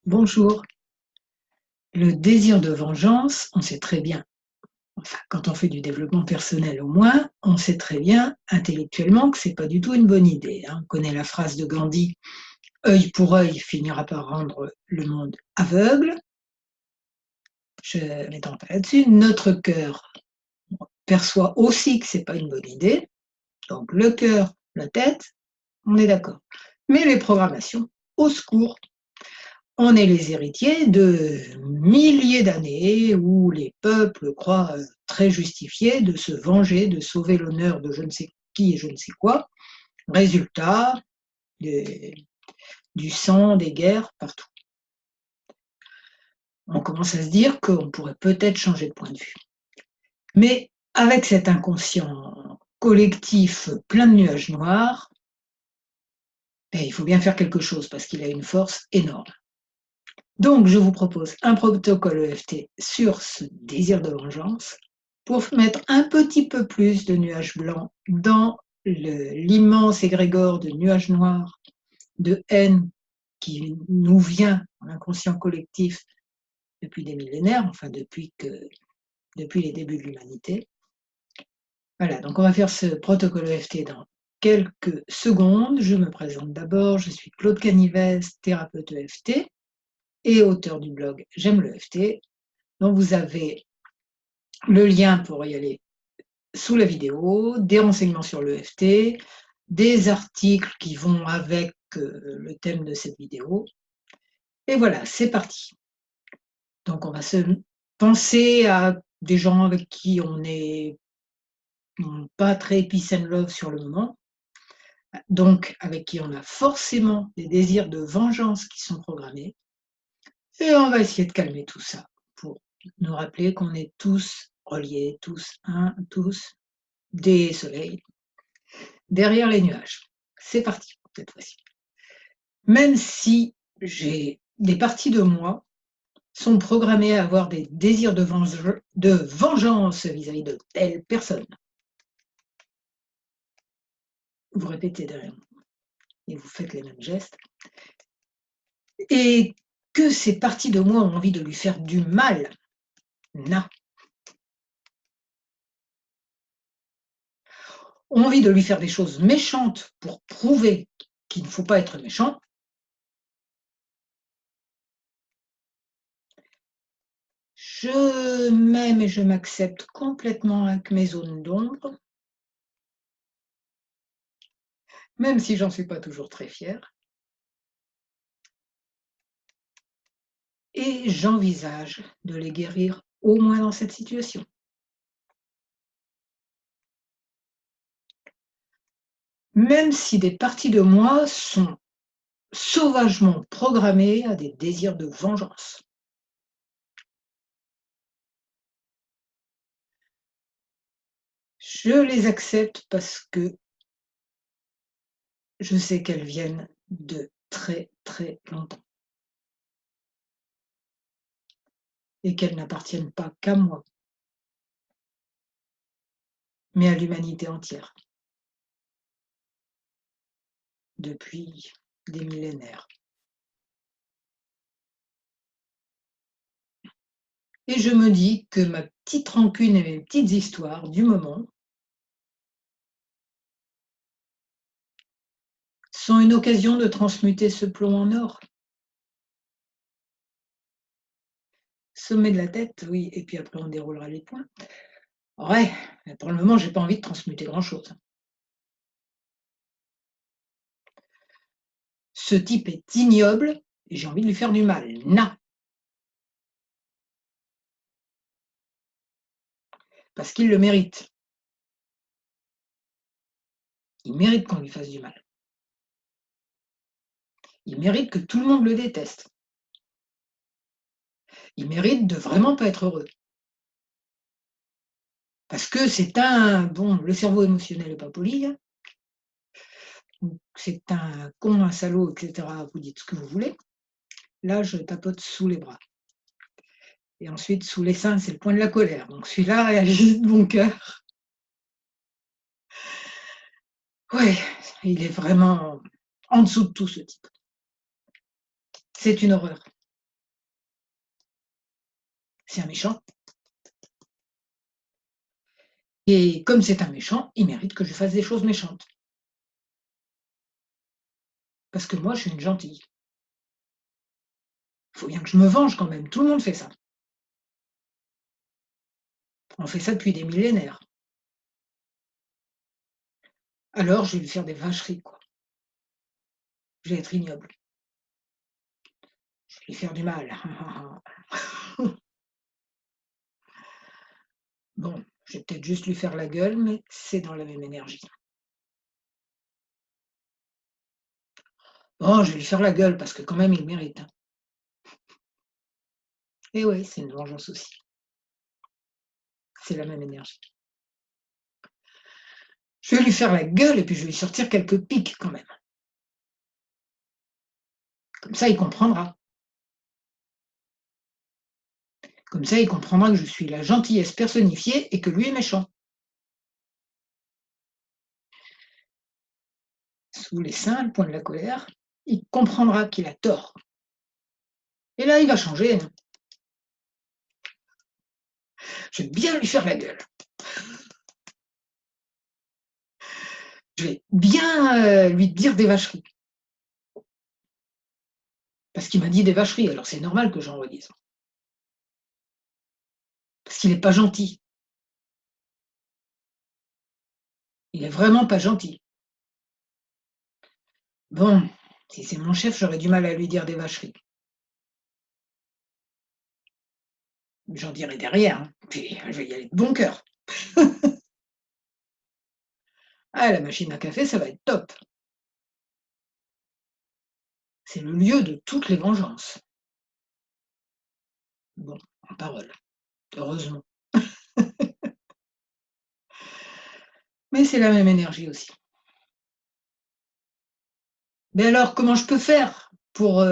Bonjour. Le désir de vengeance, on sait très bien, enfin quand on fait du développement personnel au moins, on sait très bien intellectuellement que c'est pas du tout une bonne idée, hein. On connaît la phrase de Gandhi: «Œil pour œil finira par rendre le monde aveugle». Je m'étends pas là-dessus. Notre cœur perçoit aussi que c'est pas une bonne idée, donc le cœur, la tête, on est d'accord. Mais les programmations, au secours! On est les héritiers de milliers d'années où les peuples croient très justifiés de se venger, de sauver l'honneur de je ne sais qui et je ne sais quoi. Résultat, des- du sang, des guerres, partout. On commence à se dire qu'on pourrait peut-être changer de point de vue. Mais avec cet inconscient collectif plein de nuages noirs, il faut bien faire quelque chose parce qu'il a une force énorme. Donc, je vous propose un protocole EFT sur ce désir de vengeance pour mettre un petit peu plus de nuages blancs dans l'immense égrégore de nuages noirs, de haine qui nous vient, l'inconscient collectif, depuis des millénaires, enfin depuis les débuts de l'humanité. Voilà, donc on va faire ce protocole EFT dans quelques secondes. Je me présente d'abord, je suis Claude Canivès, thérapeute EFT et auteur du blog J'aime le EFT. Donc vous avez le lien pour y aller sous la vidéo, des renseignements sur l'EFT, des articles qui vont avec le thème de cette vidéo. Et voilà, c'est parti. Donc on va se penser à des gens avec qui on n'est pas très peace and love sur le moment, donc avec qui on a forcément des désirs de vengeance qui sont programmés. Et on va essayer de calmer tout ça pour nous rappeler qu'on est tous reliés, tous un, tous des soleils derrière les nuages. C'est parti, cette fois-ci. Même si j'ai des parties de moi sont programmées à avoir des désirs de vengeance vis-à-vis de telle personne. Vous répétez derrière moi et vous faites les mêmes gestes. Et que ces parties de moi ont envie de lui faire du mal. Non. Ont envie de lui faire des choses méchantes pour prouver qu'il ne faut pas être méchant. Je m'aime et je m'accepte complètement avec mes zones d'ombre, même si j'en suis pas toujours très fière. Et j'envisage de les guérir au moins dans cette situation. Même si des parties de moi sont sauvagement programmées à des désirs de vengeance. Je les accepte parce que je sais qu'elles viennent de très très longtemps et qu'elles n'appartiennent pas qu'à moi, mais à l'humanité entière, depuis des millénaires. Et je me dis que ma petite rancune et mes petites histoires du moment sont une occasion de transmuter ce plomb en or. Sommet de la tête, oui, et puis après on déroulera les points. Ouais, mais pour le moment, j'ai pas envie de transmuter grand-chose. Ce type est ignoble et j'ai envie de lui faire du mal. Non, parce qu'il le mérite. Il mérite qu'on lui fasse du mal. Il mérite que tout le monde le déteste. Il mérite de vraiment pas être heureux. Parce que c'est un bon, le cerveau émotionnel est pas poli, hein. C'est un con, un salaud, et cetera, vous dites ce que vous voulez. Là, je tapote sous les bras et ensuite sous les seins, c'est le point de la colère. Donc celui-là réagit de bon cœur. Ouais, il est vraiment en dessous de tout, ce type. C'est une horreur. C'est un méchant. Et comme c'est un méchant, il mérite que je fasse des choses méchantes. Parce que moi, je suis une gentille. Il faut bien que je me venge quand même. Tout le monde fait ça. On fait ça depuis des millénaires. Alors, je vais lui faire des vacheries, quoi. Je vais être ignoble. Je vais lui faire du mal. Bon, je vais peut-être juste lui faire la gueule, mais c'est dans la même énergie. Oh, je vais lui faire la gueule parce que quand même, il mérite, hein. Et oui, c'est une vengeance aussi. C'est la même énergie. Je vais lui faire la gueule et puis je vais lui sortir quelques piques quand même. Comme ça, il comprendra. Comme ça, il comprendra que je suis la gentillesse personnifiée et que lui est méchant. Sous les seins, le point de la colère, il comprendra qu'il a tort. Et là, il va changer, hein. Je vais bien lui faire la gueule. Je vais bien lui dire des vacheries. Parce qu'il m'a dit des vacheries, alors c'est normal que j'en redise. Parce qu'il n'est pas gentil. Il est vraiment pas gentil. Bon, si c'est mon chef, j'aurais du mal à lui dire des vacheries. J'en dirai derrière, hein. Puis je vais y aller de bon cœur. Ah, la machine à café, ça va être top. C'est le lieu de toutes les vengeances. Bon, en parole, heureusement. Mais c'est la même énergie aussi. Mais alors, comment je peux faire pour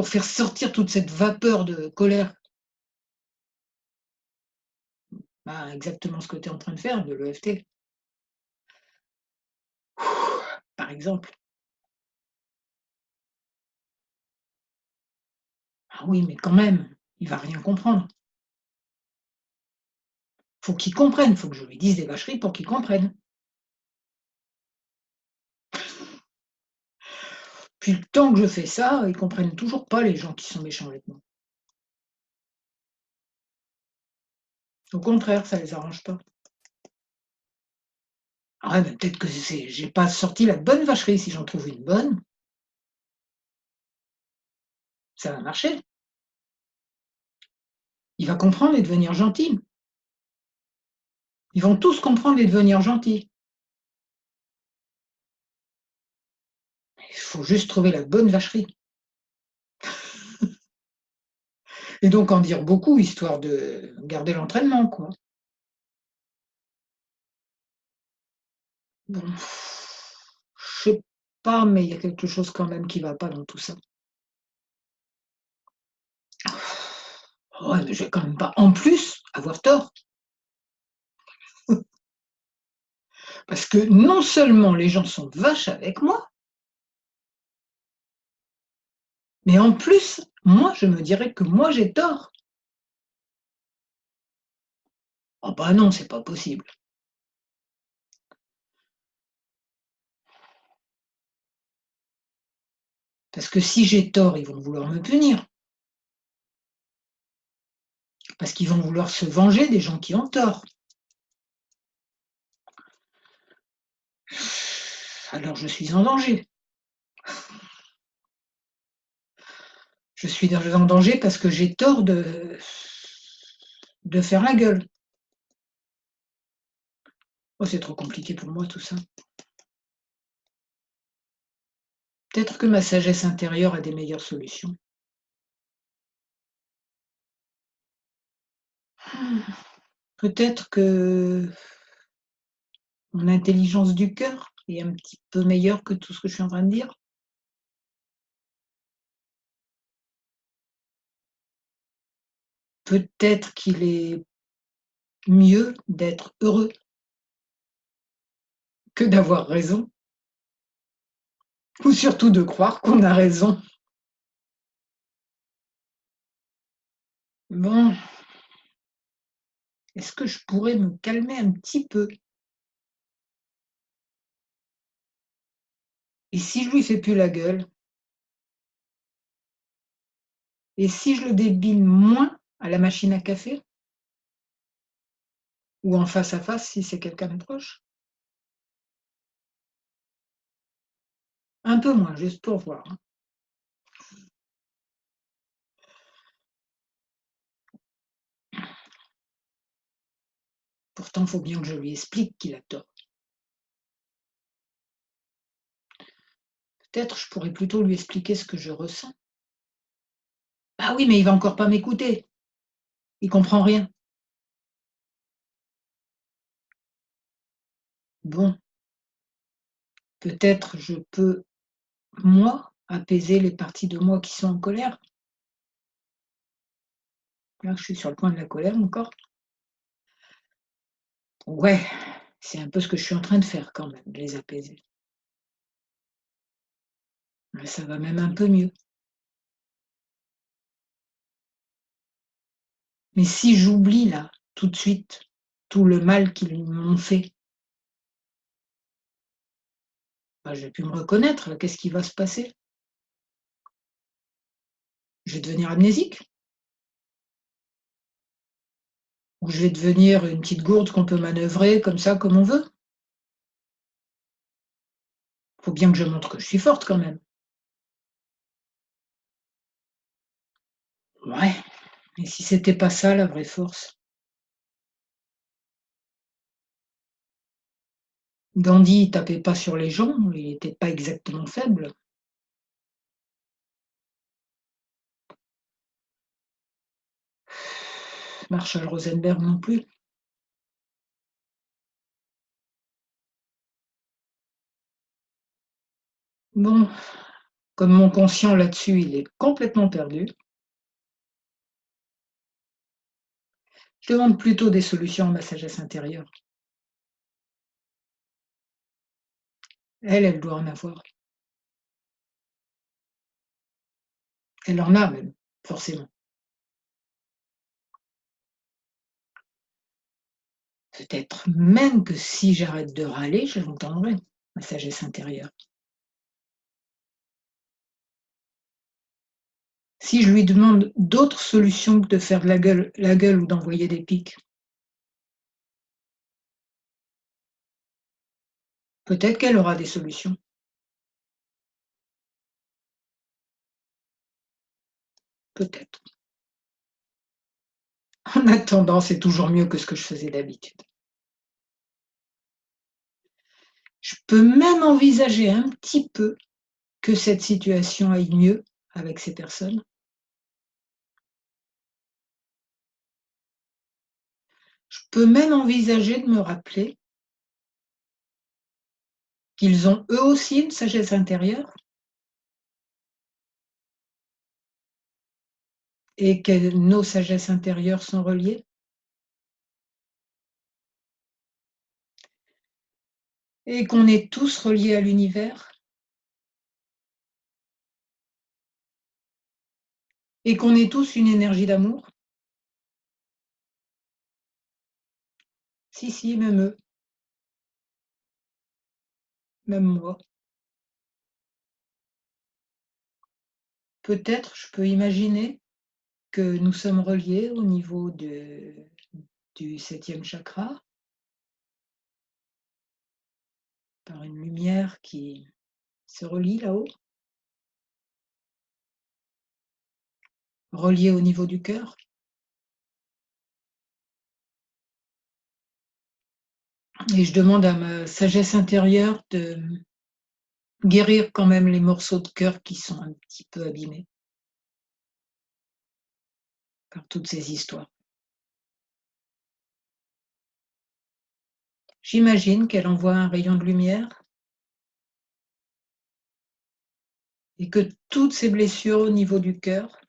faire sortir toute cette vapeur de colère? Bah, exactement ce que tu es en train de faire, de l'EFT, par exemple. Ah oui, mais quand même, il va rien comprendre. Faut qu'il comprenne, faut que je lui dise des vacheries pour qu'il comprenne. Puis le temps que je fais ça, ils comprennent toujours pas les gens qui sont méchants avec moi. Au contraire, ça les arrange pas. Ah ouais, mais peut-être que j'ai pas sorti la bonne vacherie. Si j'en trouve une bonne, ça va marcher. Il va comprendre et devenir gentil. Ils vont tous comprendre et devenir gentils. Il faut juste trouver la bonne vacherie. Et donc en dire beaucoup, histoire de garder l'entraînement, quoi. Bon, je sais pas, mais il y a quelque chose quand même qui va pas dans tout ça. Ouais, mais je vais quand même pas, en plus, avoir tort. Parce que non seulement les gens sont vaches avec moi, mais en plus, moi, je me dirais que moi, j'ai tort. Oh bah non, c'est pas possible. Parce que si j'ai tort, ils vont vouloir me punir. Parce qu'ils vont vouloir se venger des gens qui ont tort. Alors je suis en danger. Je suis en danger parce que j'ai tort de faire la gueule. Oh, c'est trop compliqué pour moi tout ça. Peut-être que ma sagesse intérieure a des meilleures solutions. Peut-être que mon intelligence du cœur est un petit peu meilleure que tout ce que je suis en train de dire. Peut-être qu'il est mieux d'être heureux que d'avoir raison, ou surtout de croire qu'on a raison. Bon, est-ce que je pourrais me calmer un petit peu? Et si je lui fais plus la gueule? Et si je le débine moins à la machine à café? Ou en face à face si c'est quelqu'un de proche? Un peu moins, juste pour voir, hein. Pourtant, il faut bien que je lui explique qu'il a tort. Peut-être je pourrais plutôt lui expliquer ce que je ressens. Ah oui, mais il va encore pas m'écouter. Il comprend rien. Bon, peut-être je peux, moi, apaiser les parties de moi qui sont en colère. Là, je suis sur le point de la colère encore. Ouais, c'est un peu ce que je suis en train de faire quand même, de les apaiser. Mais ça va même un peu mieux. Mais si j'oublie là, tout de suite, tout le mal qu'ils m'ont fait, bah, je vais plus me reconnaître, là, qu'est-ce qui va se passer? Je vais devenir amnésique? Ou je vais devenir une petite gourde qu'on peut manœuvrer comme ça, comme on veut? Faut bien que je montre que je suis forte quand même. Ouais, et si c'était pas ça la vraie force? Gandhi, il tapait pas sur les gens, il était pas exactement faible. Marshall Rosenberg non plus. Bon, comme mon conscient là-dessus, il est complètement perdu, je demande plutôt des solutions à ma sagesse intérieure. Elle, elle doit en avoir. Elle en a même, forcément. Peut-être même que si j'arrête de râler, je l'entendrai, ma sagesse intérieure. Si je lui demande d'autres solutions que de faire de la gueule ou d'envoyer des pics, peut-être qu'elle aura des solutions. Peut-être. En attendant, c'est toujours mieux que ce que je faisais d'habitude. Je peux même envisager un petit peu que cette situation aille mieux avec ces personnes. Je peux même envisager de me rappeler qu'ils ont eux aussi une sagesse intérieure et que nos sagesses intérieures sont reliées et qu'on est tous reliés à l'univers et qu'on est tous une énergie d'amour. Si, si, même eux, même moi. Peut-être, je peux imaginer que nous sommes reliés au niveau du 7e chakra par une lumière qui se relie là-haut, reliée au niveau du cœur. Et je demande à ma sagesse intérieure de guérir quand même les morceaux de cœur qui sont un petit peu abîmés par toutes ces histoires. J'imagine qu'elle envoie un rayon de lumière et que toutes ces blessures au niveau du cœur,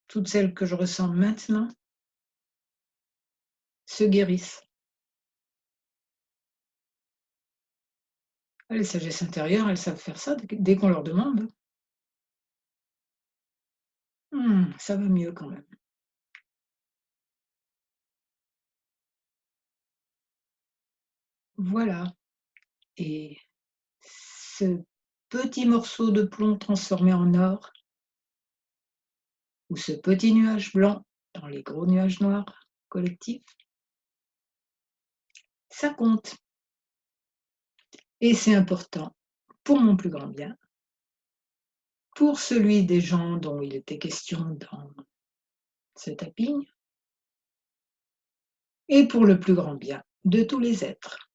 toutes celles que je ressens maintenant, se guérissent. Les sagesses intérieures, elles savent faire ça dès qu'on leur demande. Ça va mieux quand même. Voilà. Et ce petit morceau de plomb transformé en or, ou ce petit nuage blanc dans les gros nuages noirs collectifs, ça compte. Et c'est important pour mon plus grand bien, pour celui des gens dont il était question dans ce tapping, et pour le plus grand bien de tous les êtres.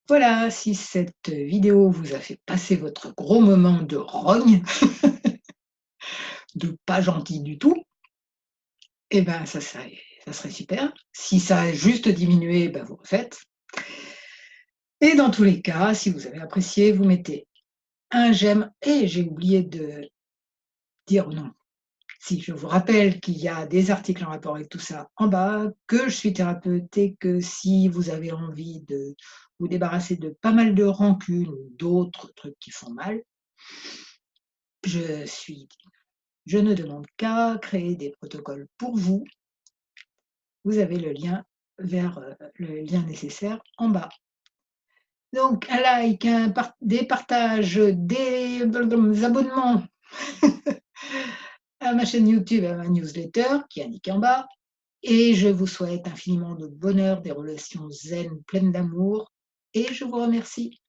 Voilà, si cette vidéo vous a fait passer votre gros moment de rogne, de pas gentil du tout, eh ben ça serait super. Si ça a juste diminué, ben vous refaites. Et dans tous les cas, si vous avez apprécié, vous mettez un j'aime et j'ai oublié de dire non. Si je vous rappelle qu'il y a des articles en rapport avec tout ça en bas, que je suis thérapeute et que si vous avez envie de vous débarrasser de pas mal de rancunes ou d'autres trucs qui font mal, je suis je ne demande qu'à créer des protocoles pour vous. Vous avez le lien vers, le lien nécessaire en bas. Donc un like, des partages, des abonnements à ma chaîne YouTube et à ma newsletter qui est indiquée en bas. Et je vous souhaite infiniment de bonheur, des relations zen pleines d'amour et je vous remercie.